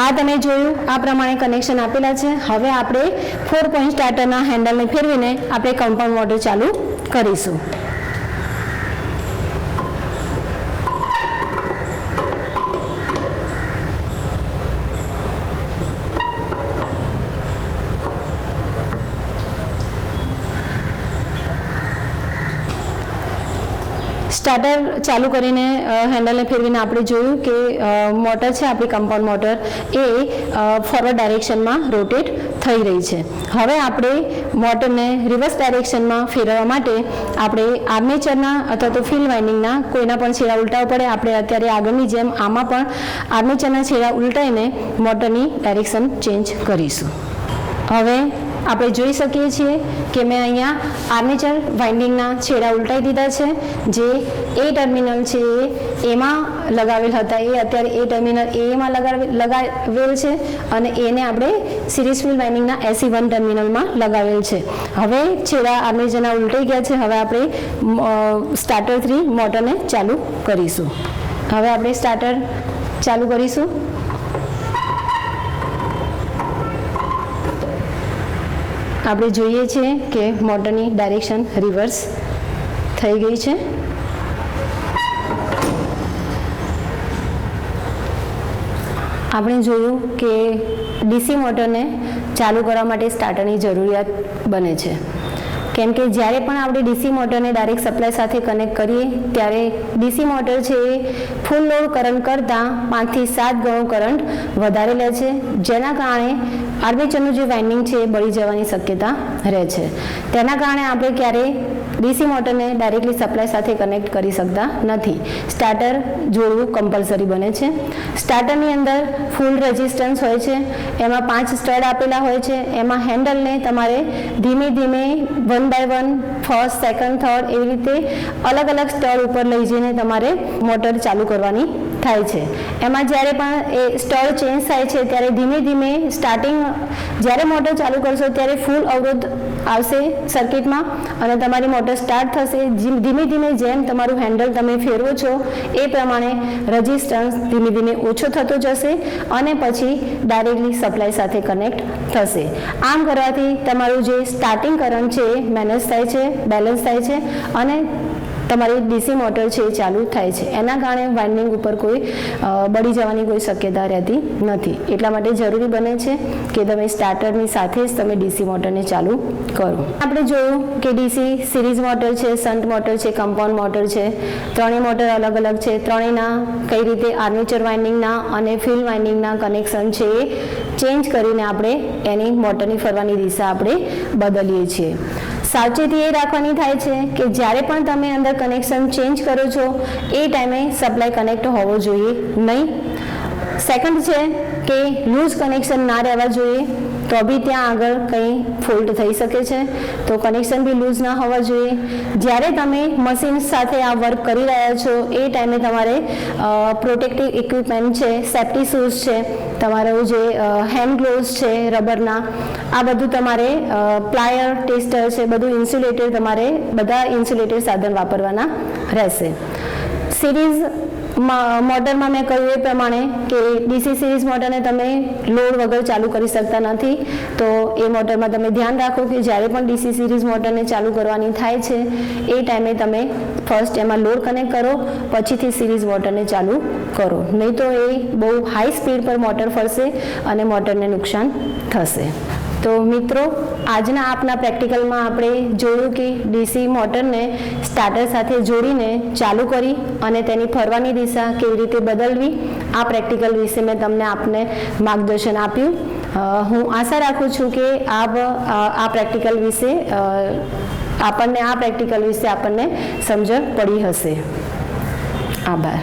આ તમે જોયું, આ પ્રમાણે કનેક્શન આપેલા છે. હવે આપણે 4 પોઈન્ટ સ્ટાર્ટરના હેન્ડલને ફેરવીને આપણે કમ્પાઉન્ડ મોટર ચાલુ કરીશું. સ્ટાર્ટર ચાલુ કરીને હેન્ડલને ફેરવીને આપણે જોયું કે મોટર છે આપણી કમ્પાઉન્ડ મોટર એ ફોરવર્ડ ડાયરેક્શનમાં રોટેટ થઈ રહી છે. હવે આપણે મોટરને રિવર્સ ડાયરેક્શનમાં ફેરવવા માટે આપણે આર્મેચરના અથવા તો ફિલ્ડ વાઇન્ડિંગના કોઈના પણ છેડા ઉલટાવવા પડે. આપણે અત્યારે આગળની જેમ આમાં પણ આર્મેચરના છેડા ઉલટાવીને મોટરની ડાયરેક્શન ચેન્જ કરીશું. હવે આપણે જોઈ શકીએ છીએ કે મેં અહીંયા આર્મેચર વાઇન્ડિંગના છેડા ઉલટાવી દીધા છે. જે એ ટર્મિનલ છે એમાં લગાવેલ હતા એ અત્યારે એ ટર્મિનલ એમાં લગાવેલ છે, અને એને આપણે સિરીઝ ફિલ્ડ વાઇન્ડિંગના SE1 ટર્મિનલમાં લગાવેલ છે. હવે છેડા આર્મેચરના ઉલટાઈ ગયા છે. હવે આપણે સ્ટાર્ટરથી મોટરને ચાલુ કરીશું. હવે આપણે સ્ટાર્ટર ચાલુ કરીશું. આપણે જોઈએ છીએ કે મોટરની ડાયરેક્શન રિવર્સ થઈ ગઈ છે. આપણે જોયું કે DC મોટરને ચાલુ કરવા માટે સ્ટાર્ટરની જરૂરિયાત બને છે, કેમ કે જ્યારે પણ આપણે DC મોટરને ડાયરેક્ટ સપ્લાય સાથે કનેક્ટ કરીએ ત્યારે DC મોટર છે એ ફૂલ લોડ કરંટ કરતાં 5 થી 7 ગણો કરંટ વધારે લે છે, જેના કારણે આર્મેચરનું જે વાઇન્ડિંગ છે એ બળી જવાની શક્યતા રહે છે. તેના કારણે આપણે ક્યારેય DC મોટરને ડાયરેક્ટલી સપ્લાય સાથે કનેક્ટ કરી શકતા નથી. સ્ટાર્ટર જોડવું કમ્પલસરી બને છે. સ્ટાર્ટરની અંદર ફૂલ રેઝિસ્ટન્સ હોય છે, એમાં 5 સ્ટડ આપેલા હોય છે. એમાં હેન્ડલને તમારે ધીમે ધીમે 1 બાય 1 ફર્સ્ટ, સેકન્ડ, થર્ડ એવી રીતે અલગ અલગ સ્ટડ ઉપર લઈ જઈને તમારે મોટર ચાલુ કરવાની થાય છે. એમાં જ્યારે પણ એ સ્ટડ ચેન્જ થાય છે ત્યારે ધીમે ધીમે સ્ટાર્ટિંગ જ્યારે મોટર ચાલુ કરશો ત્યારે ફૂલ અવરોધ આવશે સર્કિટમાં અને તમારી મોટર સ્ટાર્ટ થશે. ધીમે ધીમે જેમ તમારું હેન્ડલ તમે ફેરવો છો એ પ્રમાણે રેઝિસ્ટન્સ ધીમે ધીમે ઓછો થતો જશે અને પછી ડાયરેક્ટલી સપ્લાય સાથે કનેક્ટ થશે. આમ કરવાથી તમારું જે સ્ટાર્ટિંગ કરંટ છે એ મેનેજ થાય છે, બેલેન્સ થાય છે અને તમારી DC મોટર છે એ ચાલુ થાય છે. એના કારણે વાઇન્ડિંગ ઉપર કોઈ બળી જવાની કોઈ શક્યતા રહેતી નથી. એટલા માટે જરૂરી બને છે કે તમે સ્ટાર્ટરની સાથે જ તમે DC મોટરને ચાલુ કરો. આપણે જોયું કે DC સિરીઝ મોટર છે, શન્ટ મોટર છે, કમ્પાઉન્ડ મોટર છે. ત્રણેય મોટર અલગ અલગ છે. ત્રણેયના કઈ રીતે આર્મેચર વાઇન્ડિંગના અને ફિલ્ડ વાઇન્ડિંગના કનેક્શન છે એ ચેન્જ કરીને આપણે એની મોટરની ફરવાની દિશા આપણે બદલીએ છીએ. સાવચેતી એ રાખવાની થાય છે કે જ્યારે પણ તમે અંદર કનેક્શન ચેન્જ કરો છો એ ટાઈમે સપ્લાય કનેક્ટ હોવો જોઈએ નહીં. સેકન્ડ છે કે લૂઝ કનેક્શન ના રહેવા જોઈએ, તો બી ત્યાં આગળ કંઈ ફોલ્ટ થઈ શકે છે, તો કનેક્શન બી લૂઝ ના હોવા જોઈએ. જ્યારે તમે મશીન સાથે આ વર્ક કરી રહ્યા છો એ ટાઈમે તમારે પ્રોટેક્ટિવ ઇક્વિપમેન્ટ છે, સેફ્ટી શૂઝ છે, તમારું જે હેન્ડ ગ્લોવ્સ છે રબરના, આ બધું તમારે પ્લાયર, ટેસ્ટર છે, બધું ઇન્સ્યુલેટેડ, તમારે બધા ઇન્સ્યુલેટેડ સાધન વાપરવાના રહેશે. સિરીઝ મોટરમાં મેં કહ્યું એ પ્રમાણે કે DC સિરીઝ મોટરને તમે લોડ વગર ચાલુ કરી શકતા નથી, તો એ મોટરમાં તમે ધ્યાન રાખો કે જ્યારે પણ DC સિરીઝ મોટરને ચાલુ કરવાની થાય છે એ ટાઈમે તમે ફર્સ્ટ એમાં લોડ કનેક્ટ કરો, પછીથી સિરીઝ મોટરને ચાલુ કરો, નહીં તો એ બહુ હાઈ સ્પીડ પર મોટર ફરશે અને મોટરને નુકસાન થશે. તો મિત્રો, આજના આપના પ્રેક્ટિકલમાં આપણે જોયું કે DC મોટરને સ્ટાર્ટર સાથે જોડીને ચાલુ કરી અને તેની ફરવાની દિશા કેવી રીતે બદલવી, આ પ્રેક્ટિકલ વિશે મેં તમને આપને માર્ગદર્શન આપ્યું. હું આશા રાખું છું કે આ પ્રેક્ટિકલ વિશે આપણને સમજણ પડી હશે. આભાર.